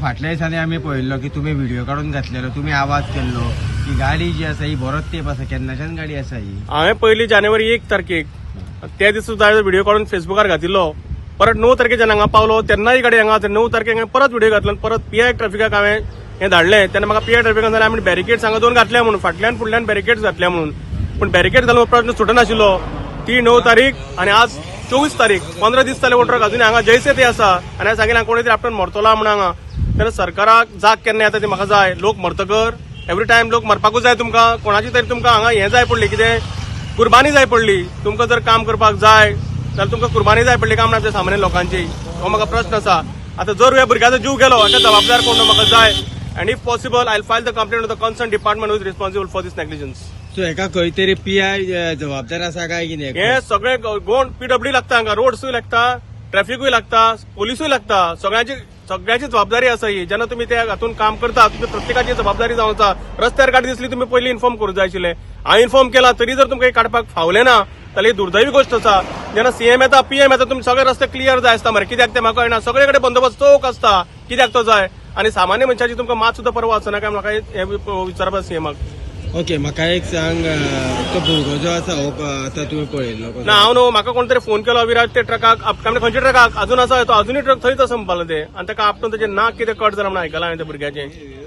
फाटल्या दिसांनी आम्ही पळयल्लो की तुम्ही व्हिडिओ काढून घातलेलो, तुम्ही आवाज केल्लो की गाडी जी आसा ही बरोच तेप आसा, केन्नाच्यान गाडी आसा ही? हांवें पयली जानेवारी 1 तारखेक त्या दिसा सुद्दां व्हिडिओ काढून फेसबुकार घातिल्लो. परत 9 तारखेक जेन्ना हांगा पावलो तेन्नाय गाडी हांगा 9 तारखेक हांवें परत व्हिडिओ घातलो. परत पीआय ट्रॅफिकाक हांवें हें धाडलें. तेन्ना म्हाका पीआय ट्रॅफिकान जाल्यार आमी बॅरिकेड्स हांगा 2 घातल्या म्हणून, फाटल्यान फुडल्यान बॅरिकेड्स घातल्या म्हणून. पूण बॅरिकेड घालून प्रश्न सुटनाशिल्लो. ती 9 तारीख आनी आज 24 तारीख, 15 दीस जाले वोटर अजून हांगा जैसे ते आसा. आनी हांवें सांगितलें कोणी तरी आपल्यान मरतलो म्हणून हांगा. तेन्ना सरकाराक जाग केन्ना येता ती म्हाका जाय. लोक मरतकर एवरी टायम लोक मरपाकूच जाय तुमकां, कोणाची तरी तुमकां हांगा हें जाय पडली, कितें कुर्बानी जाय पडली. तुमकां जर काम करपाक जाय जाल्यार तुमकां कुर्बानी जाय पडली काम आमच्या सामान्य लोकांची. हो म्हाका प्रश्न आसा. आतां जर ह्या भुरग्याचो जीव गेलो हाका जबाबदार कोण म्हाका जाय. And if possible I file the complaint on the concern department who is responsible for this negligence. So हेका खंय तरी पीआय जबाबदार आसा काय कितें? हे सगळे गोंड पीडब्ल्यू लागता हांगा, रोड्सूय लागता, ट्रॅफिकूय लागता, पोलिसूय लागता. सगळ्याची जबाबदारी आसा ही. जेन्ना तुम्ही त्या हातून काम करता तुमची प्रत्येकाची जबाबदारी जावं आसा. रस्त्यार गाडी दिसली तुम्ही पयलीं इन्फॉर्म करूंक जाय आशिल्लें. हांवें इन्फॉर्म केला तरी जर तुमकां काडपाक फावलें ना जाल्यार ही दुर्दैवी गोष्ट आसा. जेन्ना सीएम येता पीएम येता तुमी सगळे रस्ते क्लियर जाय आसता मरे. कित्याक ते म्हाका कळना. सगळे कडेन बंदोबस्त चौक आसता. कित्याक तो जाय? आनी सामान्य मनशाची तुमकां मात सुद्दां परवा आसना काय म्हाका हें विचारपाक सीएमाक. ओके, म्हाका एक सांग, तो भुरगो जो आसा हो आतां तुवें पळयल्लो ना हांव न्हू, म्हाका कोण तरी फोन केलो विराट ते ट्रकाक आपणे खंयच्या ट्रकाक अजून आसा तो अजूनय ट्रक थंयच आसा म्हणपाक ते. आनी ताका आपटून ताचें नाक कितें कट जालां म्हणून आयकलां हांवें त्या भुरग्याचें.